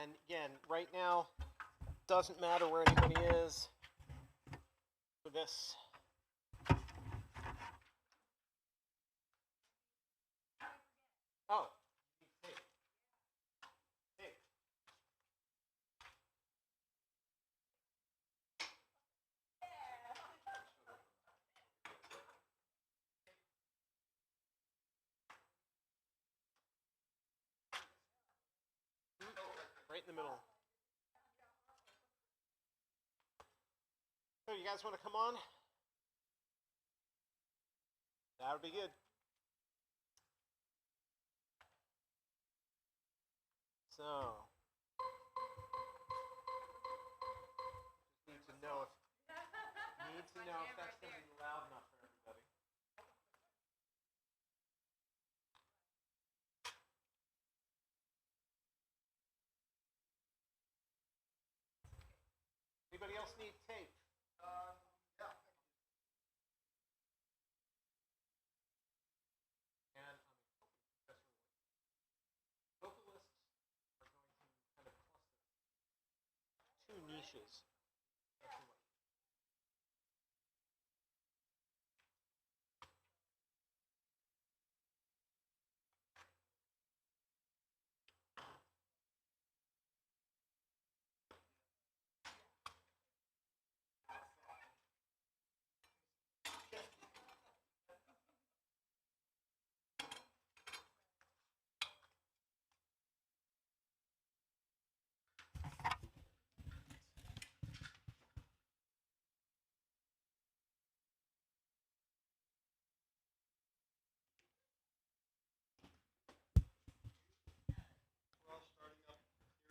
And again, right now, doesn't matter where anybody is for this. Oh. Right in the middle. So you guys want to come on? That would be good. So, just need to know if that's going to be loud enough for everybody. Anybody else need tape? Yeah. And vocalists are going to kind of cluster two niches.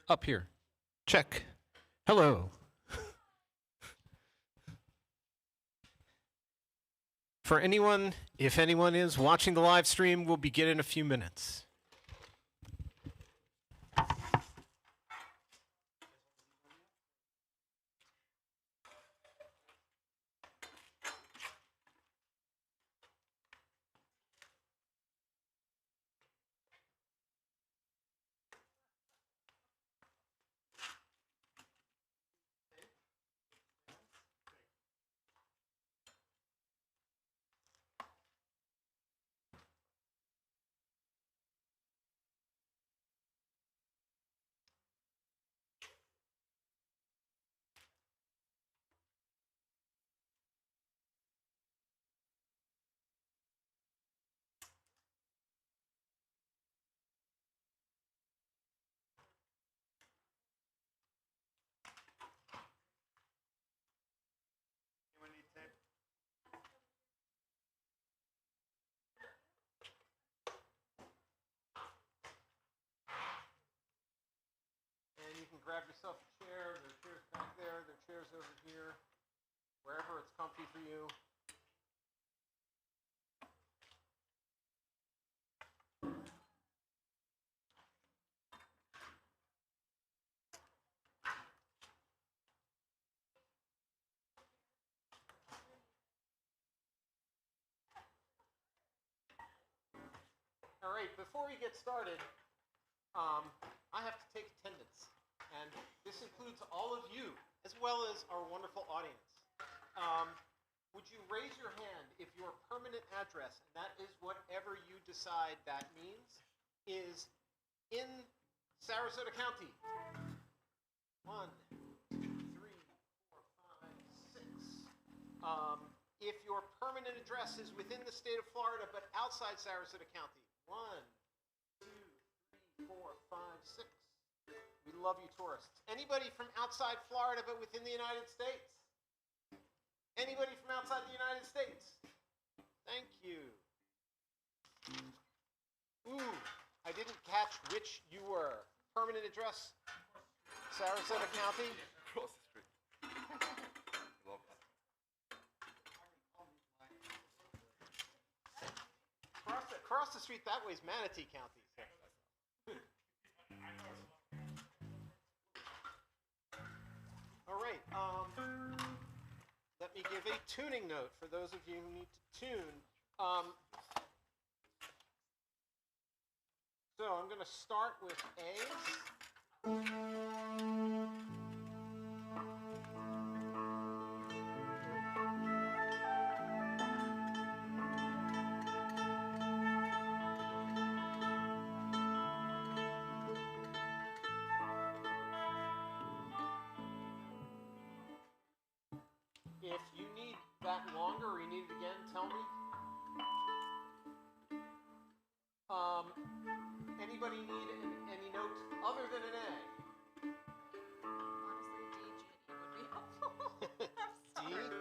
Up here. Check. Hello. For anyone, if anyone is watching the live stream, we'll begin in a few minutes. And you can grab yourself a chair. There are chairs back there. There are chairs over here. Wherever it's comfy for you. All right, before we get started, I have to take attendance. And this includes all of you, as well as our wonderful audience. Would you raise your hand if your permanent address, and that is whatever you decide that means, is in Sarasota County? 1, 2, 3, 4, 5, 6. If your permanent address is within the state of Florida but outside Sarasota County, 1, 2, 3, 4, 5, 6. We love you, tourists. Anybody from outside Florida but within the United States? Anybody from outside the United States? Thank you. Ooh, I didn't catch which you were. Permanent address, Sarasota County? Across the street. Love that. Across the street that way is Manatee County. All right. Let me give a tuning note for those of you who need to tune. So I'm going to start with A's. longer or you need it again, tell me. Anybody need any note other than an A? Honestly, D, G, and E would be helpful. I'm D? sorry.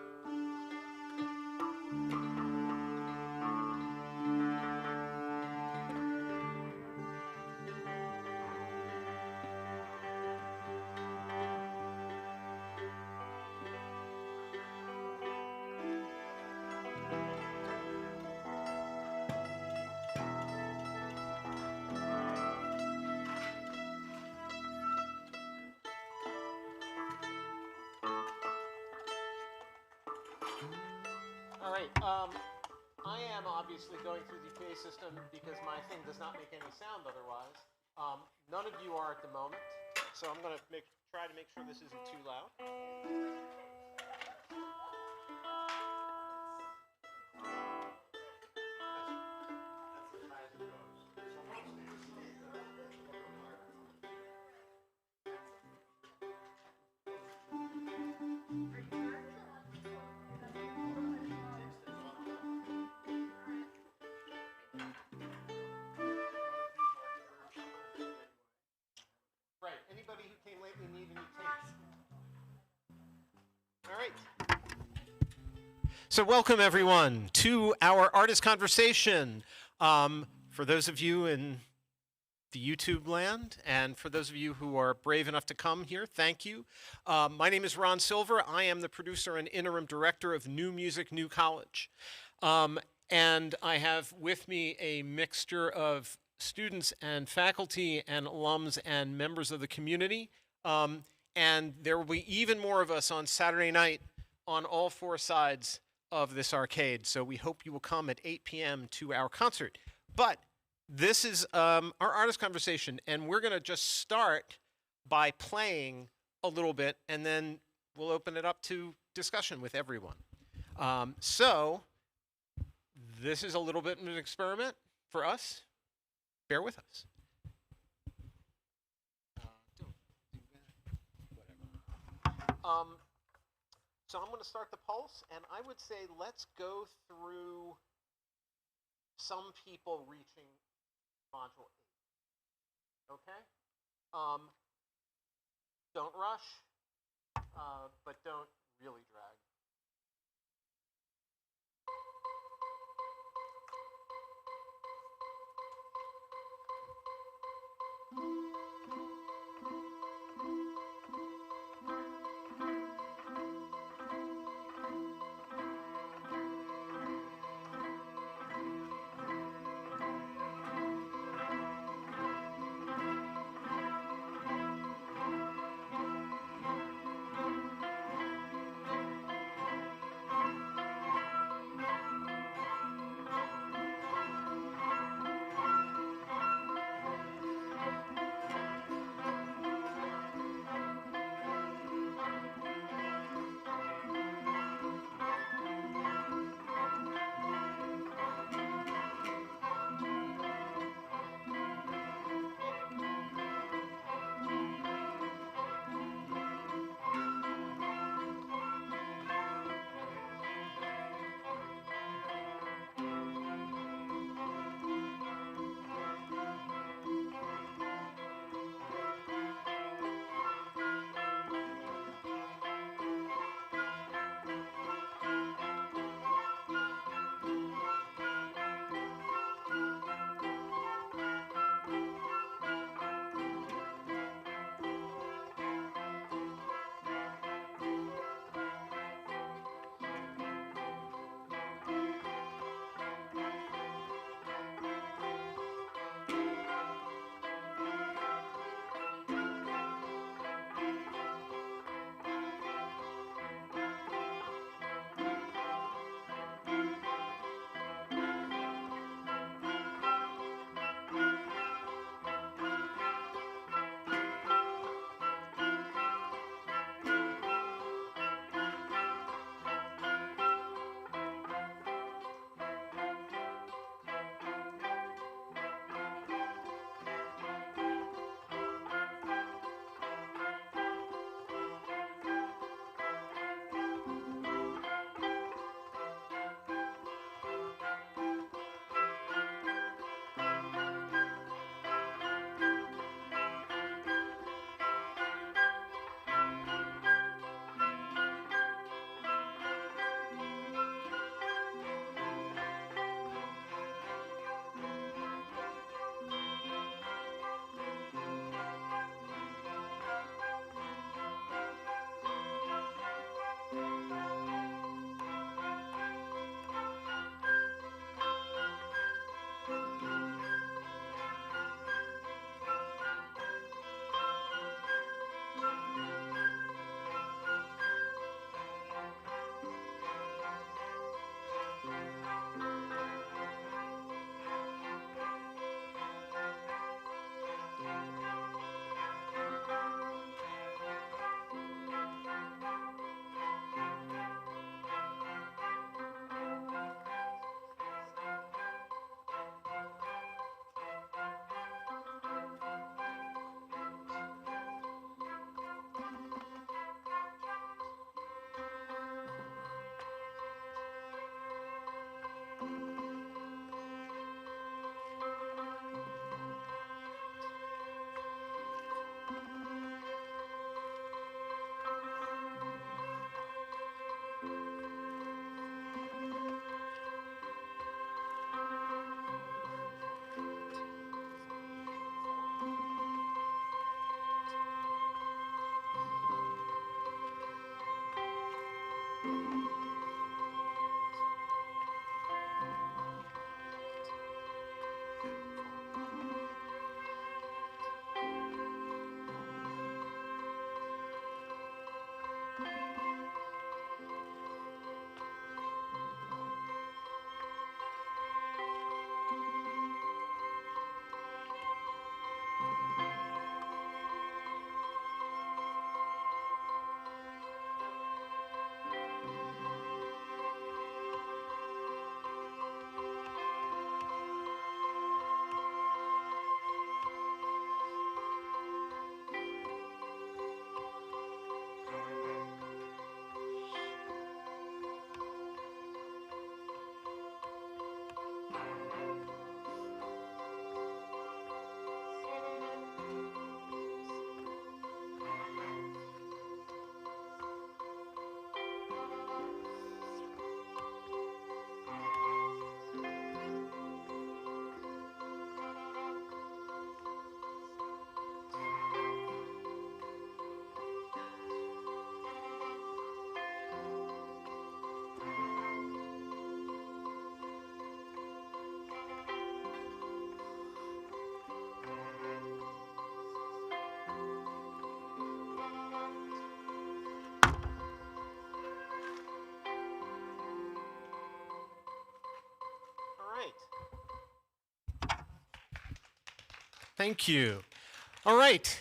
All right. I am obviously going through the PA system because my thing does not make any sound otherwise. None of you are at the moment, so I'm going to try to make sure this isn't too loud. Right. Anybody who came lately need any tapes? All right. So welcome everyone to our artist conversation. For those of you in the YouTube land, and for those of you who are brave enough to come here, thank you. My name is Ron Silver. I am the producer and interim director of New Music, New College. And I have with me a mixture of students and faculty and alums and members of the community. And there will be even more of us on Saturday night on all four sides of this arcade. So we hope you will come at 8 p.m. to our concert. But this is our artist conversation, and we're going to just start by playing a little bit, and then we'll open it up to discussion with everyone. So this is a little bit of an experiment for us. Bear with us. So I'm going to start the pulse, and I would say let's go through some people reaching module 8. Okay? Don't rush, but don't really drag. Thank you. All right.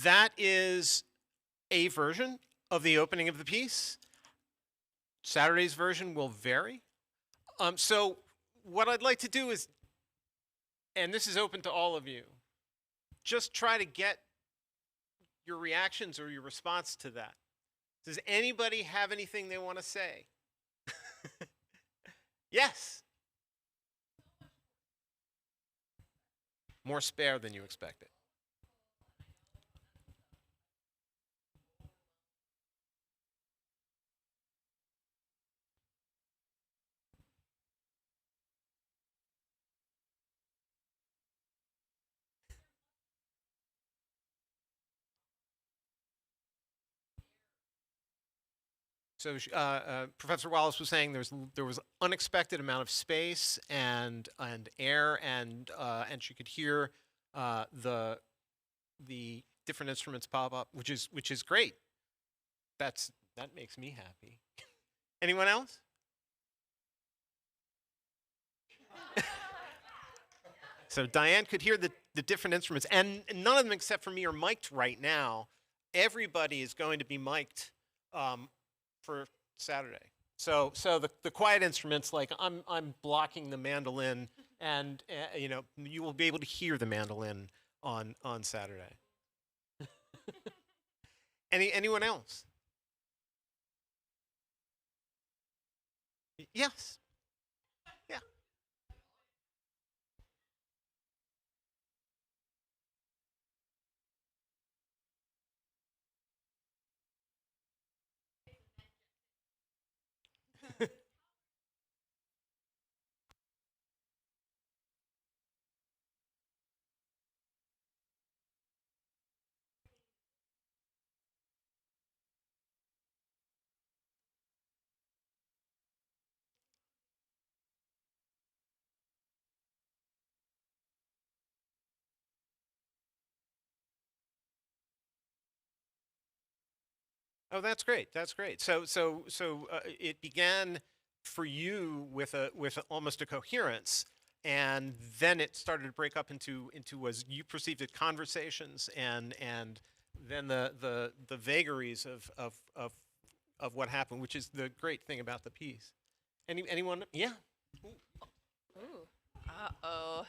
That is a version of the opening of the piece. Saturday's version will vary. So what I'd like to do is, and this is open to all of you, just try to get your reactions or your response to that. Does anybody have anything they want to say? Yes. More spare than you expected. So Professor Wallace was saying there was unexpected amount of space and air and she could hear the different instruments pop up, which is great. That makes me happy. Anyone else? So Diane could hear the different instruments, and none of them except for me are mic'd right now. Everybody is going to be mic'd for Saturday. So the quiet instruments, like I'm blocking the mandolin, and you know, you will be able to hear the mandolin on Saturday. Anyone else? Yes. Yeah. Oh, that's great. That's great. So it began for you with almost a coherence, and then it started to break up into as you perceived it, conversations, and then the vagaries of what happened, which is the great thing about the piece. Anyone? Yeah. Ooh. Uh-oh.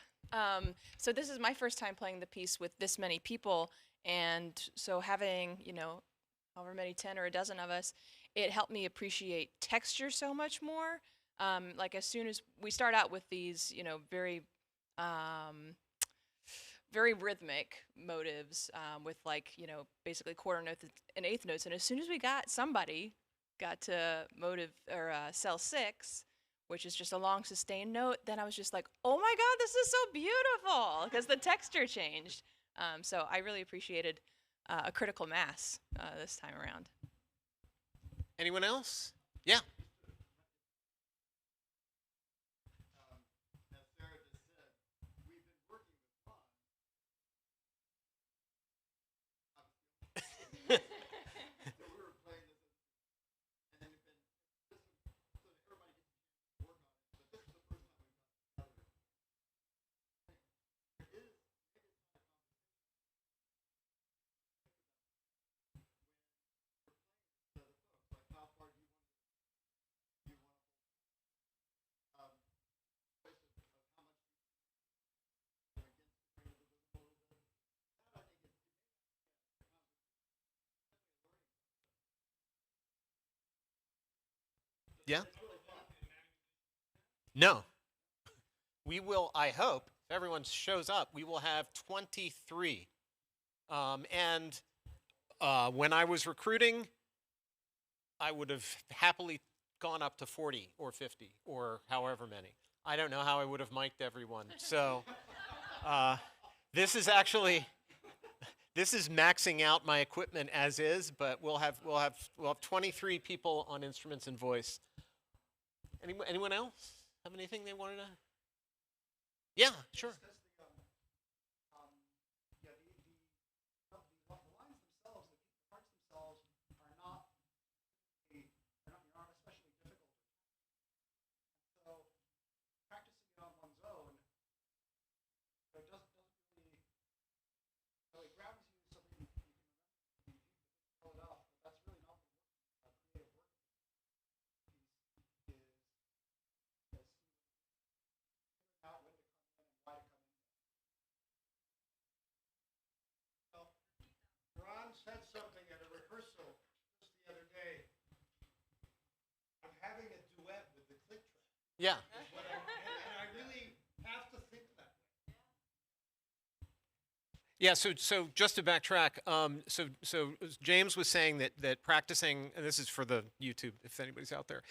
So this is my first time playing the piece with this many people, and so having, you know, however many, 10 or a dozen of us, it helped me appreciate texture so much more. Like as soon as we start out with these, you know, very rhythmic motives with like, you know, basically quarter notes and eighth notes. And as soon as somebody got to motive or cell 6, which is just a long sustained note, then I was just like, oh my God, this is so beautiful, because the texture changed. So I really appreciated a critical mass this time around. Anyone else? Yeah. As Sarah just said, we've been working with Ron. So we were playing this, and then so everybody gets a chance to work on it. But this is the first time we've done it together. There is maybe it's not a conversation. When we're playing with the other folks, like how far do you want to hold choice of how much you against the grain of the rhythm a little bit. That I think it may not be a conversation. Yeah. It's really fun. No. We will, I hope, if everyone shows up, we will have 23. And when I was recruiting, I would have happily gone up to 40 or 50 or however many. I don't know how I would have mic'd everyone. So this is maxing out my equipment as is, but we'll have 23 people on instruments and voice. Anyone else have anything they wanted to? Yeah, sure. Because the lines themselves, the parts themselves are not especially difficult. So practicing it on one's own, Yeah. And I really have to think that way. Yeah, so just to backtrack, so James was saying that practicing, and this is for the YouTube if anybody's out there,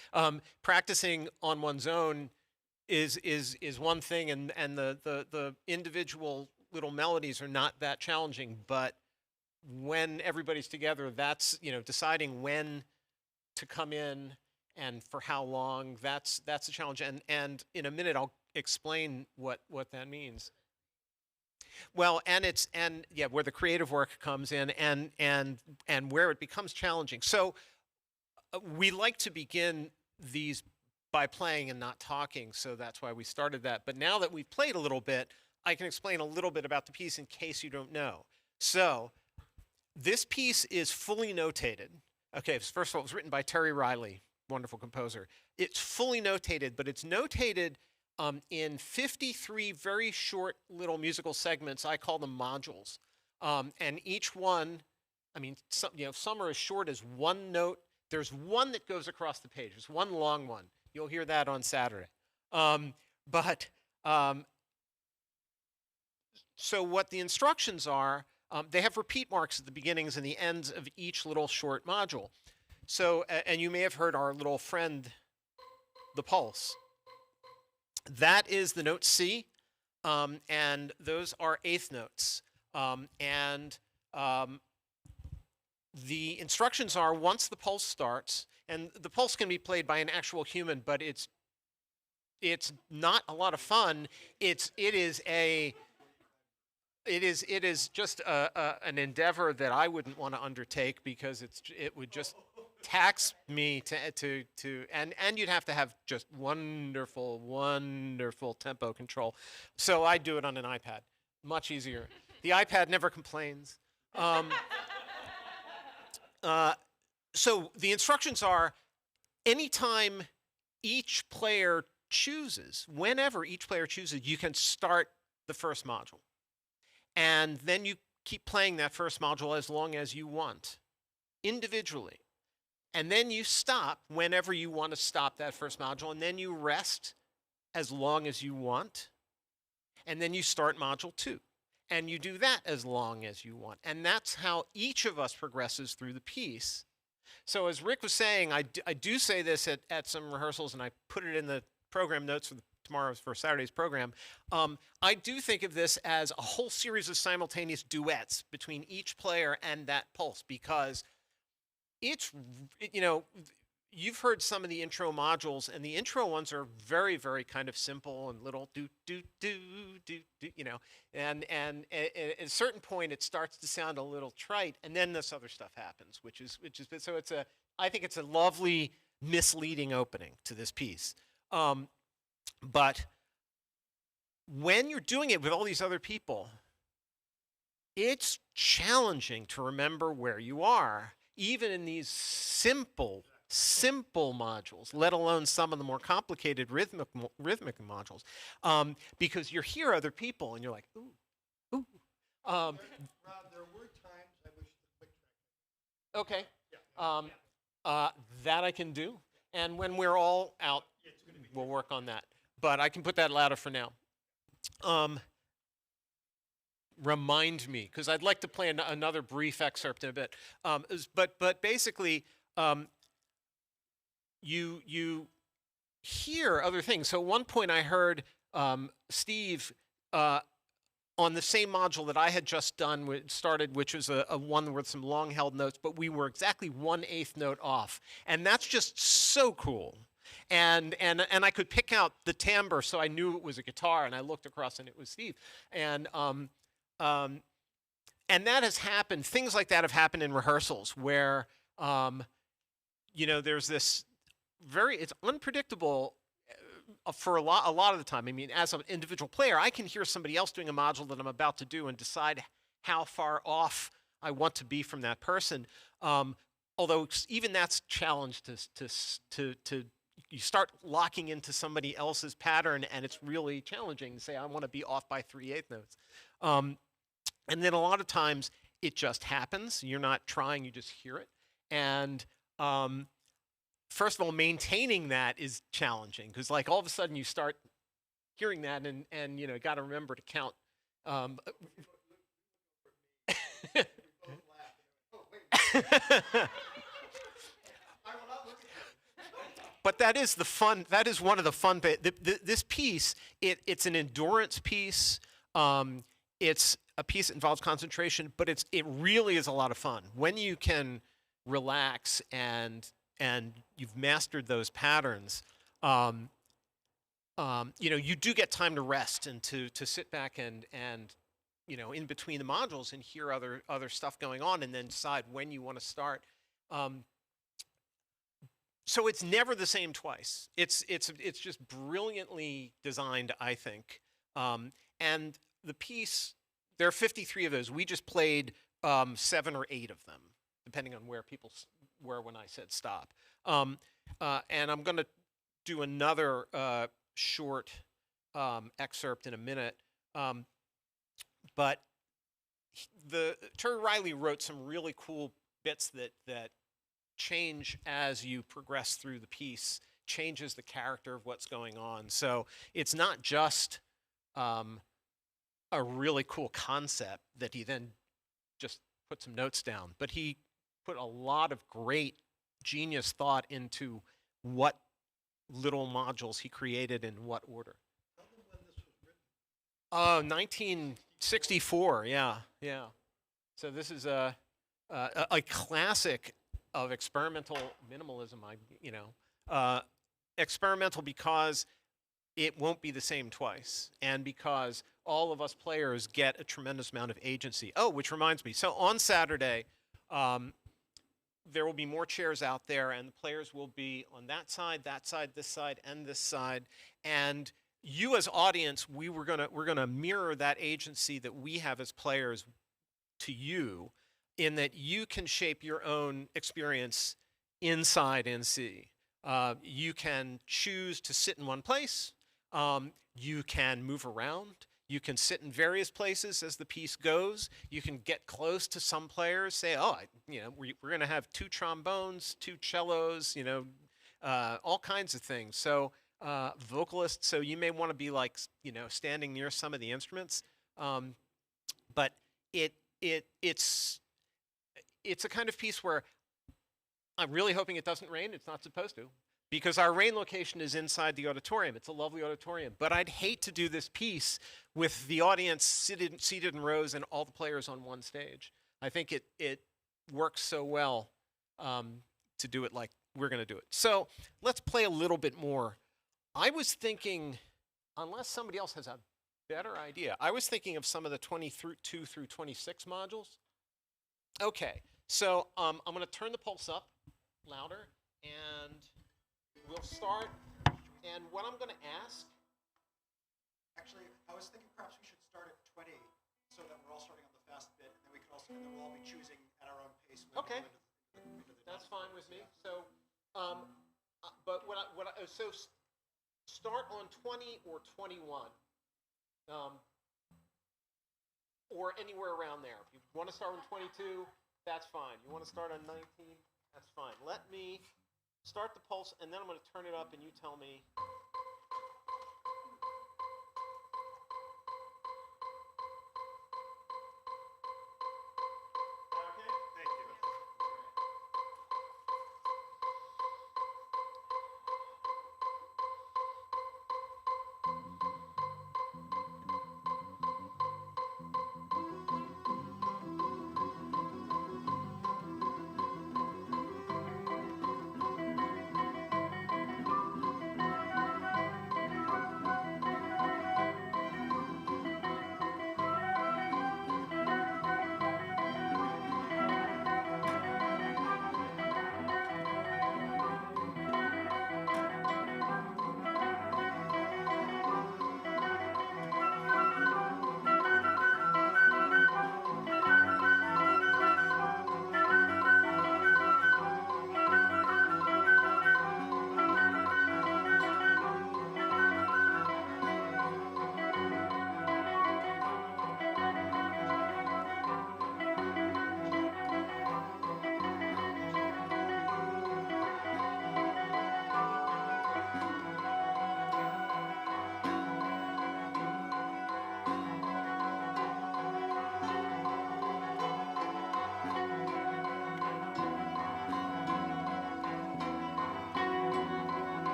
practicing on one's own is one thing, and the individual little melodies are not that challenging, but when everybody's together, that's deciding when to come in and for how long. That's a challenge, and in a minute I'll explain what that means. Well, and yeah, where the creative work comes in, and where it becomes challenging. So we like to begin these by playing and not talking, so that's why we started that. But now that we've played a little bit, I can explain a little bit about the piece in case you don't know. So this piece is fully notated. Okay, first of all, it was written by Terry Riley, wonderful composer. It's fully notated, but it's notated in 53 very short little musical segments. I call them modules. And each one, I mean, some are as short as one note. There's one that goes across the page. There's one long one. You'll hear that on Saturday. So what the instructions are, they have repeat marks at the beginnings and the ends of each little short module. So, and you may have heard our little friend, the pulse. That is the note C, and those are eighth notes. The instructions are, once the pulse starts, and the pulse can be played by an actual human, but it's not a lot of fun. It is just an endeavor that I wouldn't want to undertake, because it would just tax me and you'd have to have just wonderful tempo control. So I do it on an iPad, much easier. The iPad never complains. So the instructions are, anytime each player chooses, whenever each player chooses, you can start the first module. And then you keep playing that first module as long as you want, individually. And then you stop whenever you want to stop that first module, and then you rest as long as you want. And then you start module 2. And you do that as long as you want. And that's how each of us progresses through the piece. So as Rick was saying, I do say this at some rehearsals, and I put it in the program notes for Saturday's program. I do think of this as a whole series of simultaneous duets between each player and that pulse, because you've heard some of the intro modules, and the intro ones are very, very kind of simple and little do, and at a certain point it starts to sound a little trite, and then this other stuff happens, which is so I think it's a lovely misleading opening to this piece. But when you're doing it with all these other people, it's challenging to remember where you are, even in these simple modules, let alone some of the more complicated rhythmic modules, because you hear other people and you're like, ooh. Rob, there were times I wish the quick track. Okay. That I can do, and when we're all out, we'll work on that. But I can put that louder for now. Remind me, because I'd like to play another brief excerpt in a bit. But basically, you hear other things. So at one point I heard Steve on the same module that I had just started, which was a one with some long held notes, but we were exactly 1/8 note off, and that's just so cool. And I could pick out the timbre, so I knew it was a guitar, and I looked across and it was Steve. And that has happened. Things like that have happened in rehearsals where, there's this it's unpredictable for a lot of the time. I mean, as an individual player, I can hear somebody else doing a module that I'm about to do and decide how far off I want to be from that person. Although even that's challenged to you start locking into somebody else's pattern, and it's really challenging to say, I want to be off by 3/8 notes. And then a lot of times it just happens. You're not trying, you just hear it. And first of all, maintaining that is challenging because, like, all of a sudden you start hearing that, and you know, got to remember to count. But that is the fun. That is one of the fun. This piece, it's an endurance piece. It's a piece that involves concentration, but it really is a lot of fun when you can relax and you've mastered those patterns. You know, you do get time to rest and to sit back and you know, in between the modules and hear other stuff going on, and then decide when you want to start. So it's never the same twice. It's just brilliantly designed, I think. And the piece, there are 53 of those. We just played 7 or 8 of them, depending on where people were when I said stop. And I'm going to do another short excerpt in a minute. But Terry Riley wrote some really cool bits that change as you progress through the piece, changes the character of what's going on. So it's not just a really cool concept that he then just put some notes down, but he put a lot of great genius thought into what little modules he created in what order. 1964, yeah. So this is a classic of experimental minimalism. Experimental because it won't be the same twice, and because all of us players get a tremendous amount of agency. Oh, which reminds me. So on Saturday, there will be more chairs out there, and the players will be on that side, this side, and this side. And you as audience, we're gonna mirror that agency that we have as players to you, in that you can shape your own experience inside NC. You can choose to sit in one place. You can move around. You can sit in various places as the piece goes. You can get close to some players, say, oh, we're going to have 2 trombones, 2 cellos, all kinds of things. So vocalists, so you may want to be like, standing near some of the instruments. But it's a kind of piece where I'm really hoping it doesn't rain. It's not supposed to, because our rain location is inside the auditorium. It's a lovely auditorium. But I'd hate to do this piece with the audience seated in rows and all the players on one stage. I think it works so well to do it like we're going to do it. So let's play a little bit more. I was thinking, unless somebody else has a better idea, I was thinking of some of the 22 through 26 modules. Okay, so I'm going to turn the pulse up louder, and we'll start. And what I'm going to ask... Actually, I was thinking perhaps we should start at 20, so that we're all starting on the fast bit, and then we can also, and then we'll all be choosing at our own pace. Okay, that's fine with me. So, but so start on 20 or 21, or anywhere around there. If you want to start on 22, that's fine. You want to start on 19, that's fine. Let me start the pulse, and then I'm going to turn it up, and you tell me. Okay? Thank you.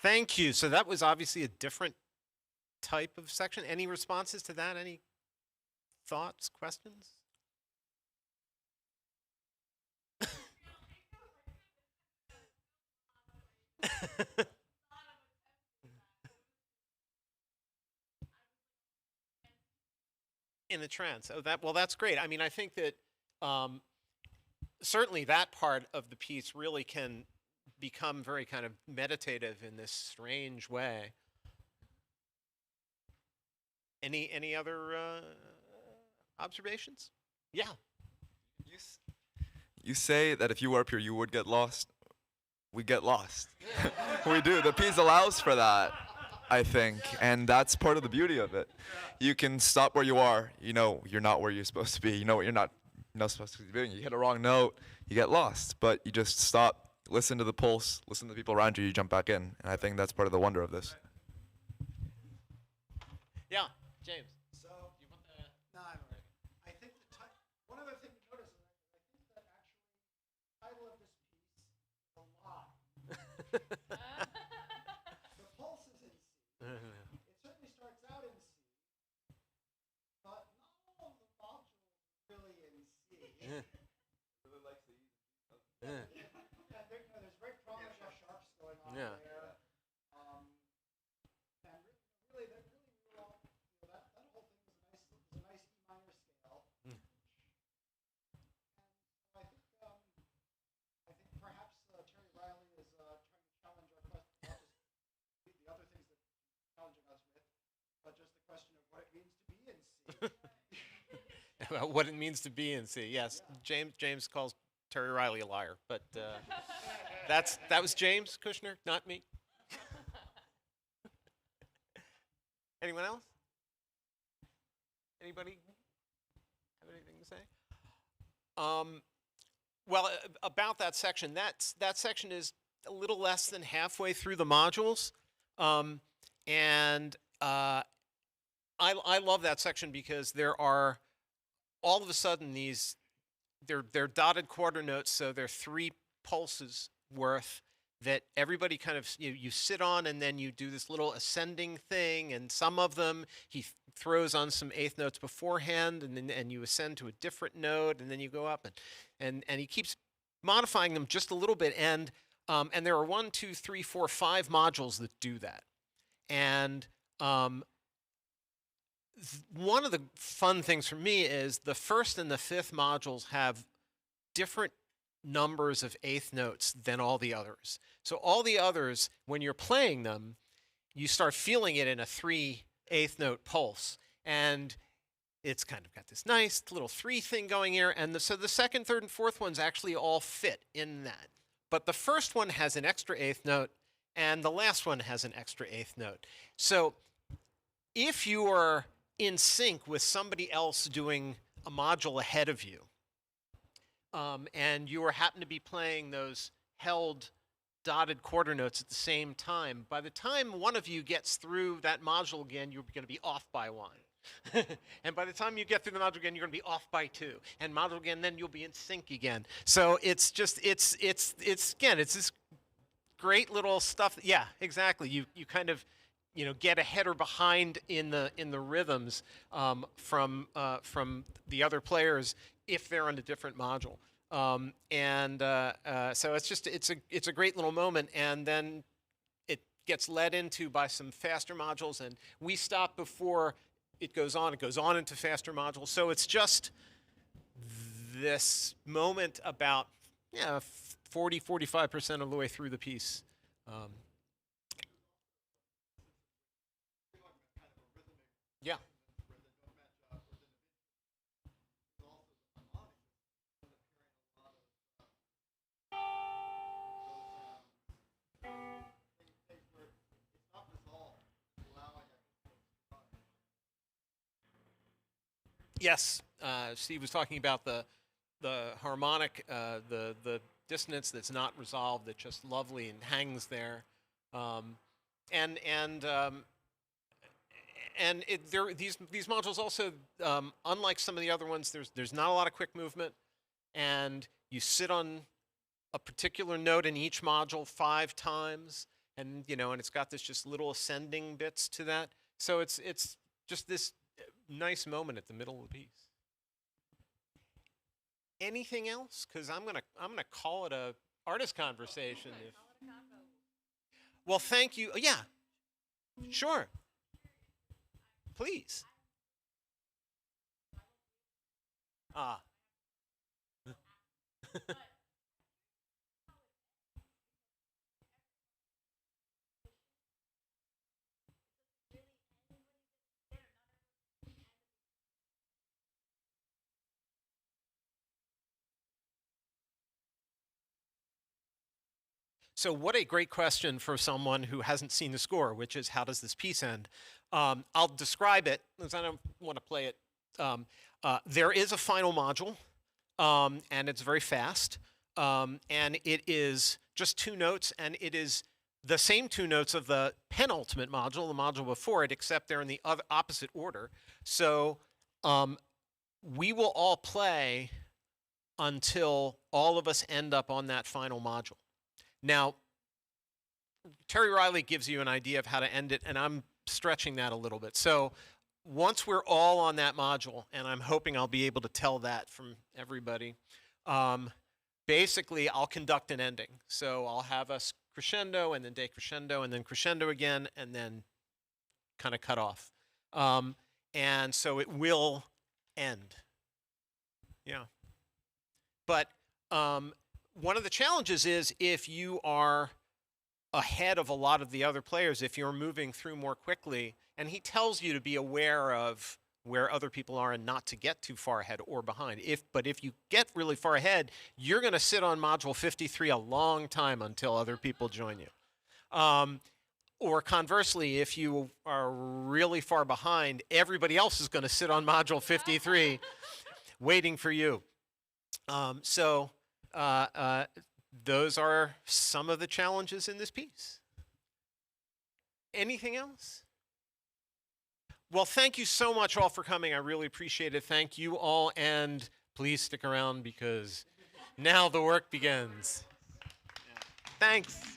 Thank you. So that was obviously a different type of section. Any responses to that? Any thoughts, questions? In the trance. Oh, well, that's great. I mean, I think that certainly that part of the piece really can become very kind of meditative in this strange way. Any other observations? Yeah. You say that if you were up here, you would get lost. We get lost. We do. The piece allows for that, I think, and that's part of the beauty of it. You can stop where you are. You know you're not where you're supposed to be. You know what you're not supposed to be doing. You hit a wrong note, you get lost. But you just stop, listen to the pulse, listen to the people around you. You jump back in, and I think that's part of the wonder of this. Yeah, James. So, no, I'm all right. I think one other thing to notice is I think that actually the title of this piece is a lie. The pulse is in C. It certainly starts out in C, but not all of the modules are really in C. Really likes the Yeah, there's very prominent sharps going on Yeah. there. And really, that whole thing is a nice E minor scale. And so I think perhaps Terry Riley is trying to challenge our question, not just the other things that he's challenging us with, but just the question of what it means to be in C. About what it means to be in C. Yes, yeah. James calls Terry Riley a liar, but that was James Kushner, not me. Anyone else? Anybody have anything to say? Well, about that section, that section is a little less than halfway through the modules, and I love that section because there are all of a sudden they're dotted quarter notes, so they're 3 pulses worth that everybody kind of you sit on, and then you do this little ascending thing, and some of them he throws on some eighth notes beforehand, and you ascend to a different note, and then you go up, and he keeps modifying them just a little bit, and there are 1, 2, 3, 4, 5 modules that do that, and one of the fun things for me is the first and the fifth modules have different numbers of eighth notes than all the others. So all the others, when you're playing them, you start feeling it in a 3 eighth note pulse. And it's kind of got this nice little 3 thing going here. And so the second, third, and fourth ones actually all fit in that. But the first one has an extra eighth note, and the last one has an extra eighth note. So if you are in sync with somebody else doing a module ahead of you, and you happen to be playing those held dotted quarter notes at the same time, by the time one of you gets through that module again, you're going to be off by 1. And by the time you get through the module again, you're going to be off by 2. And module again, then you'll be in sync again. So it's just, it's this great little stuff. Yeah, exactly. You kind of, get ahead or behind in the rhythms from the other players if they're on a different module. So it's a great little moment, and then it gets led into by some faster modules, and we stop before it goes on. It goes on into faster modules. So it's just this moment about 40-45% of the way through the piece. Yeah. Yes, Steve was talking about the harmonic, the dissonance that's not resolved, that's just lovely and hangs there, these modules also, unlike some of the other ones, there's not a lot of quick movement, and you sit on a particular note in each module 5 times, and and it's got this just little ascending bits to that. So it's just this nice moment at the middle of the piece. Anything else? Because I'm gonna call it a artist conversation. Well, thank you. Yeah, sure. Please. Ah. So what a great question for someone who hasn't seen the score, which is how does this piece end? I'll describe it, because I don't want to play it. There is a final module, and it's very fast. And it is just 2 notes, and it is the same 2 notes of the penultimate module, the module before it, except they're in the opposite order. So we will all play until all of us end up on that final module. Now, Terry Riley gives you an idea of how to end it, and I'm stretching that a little bit. So once we're all on that module, and I'm hoping I'll be able to tell that from everybody, basically I'll conduct an ending. So I'll have us crescendo, and then decrescendo, and then crescendo again, and then kind of cut off. And so it will end. Yeah. But one of the challenges is if you are ahead of a lot of the other players, if you're moving through more quickly, and he tells you to be aware of where other people are and not to get too far ahead or behind. But if you get really far ahead, you're going to sit on module 53 a long time until other people join you. Or conversely, if you are really far behind, everybody else is going to sit on module 53 waiting for you. Those are some of the challenges in this piece. Anything else? Well, thank you so much all for coming. I really appreciate it. Thank you all, and please stick around because now the work begins. Thanks.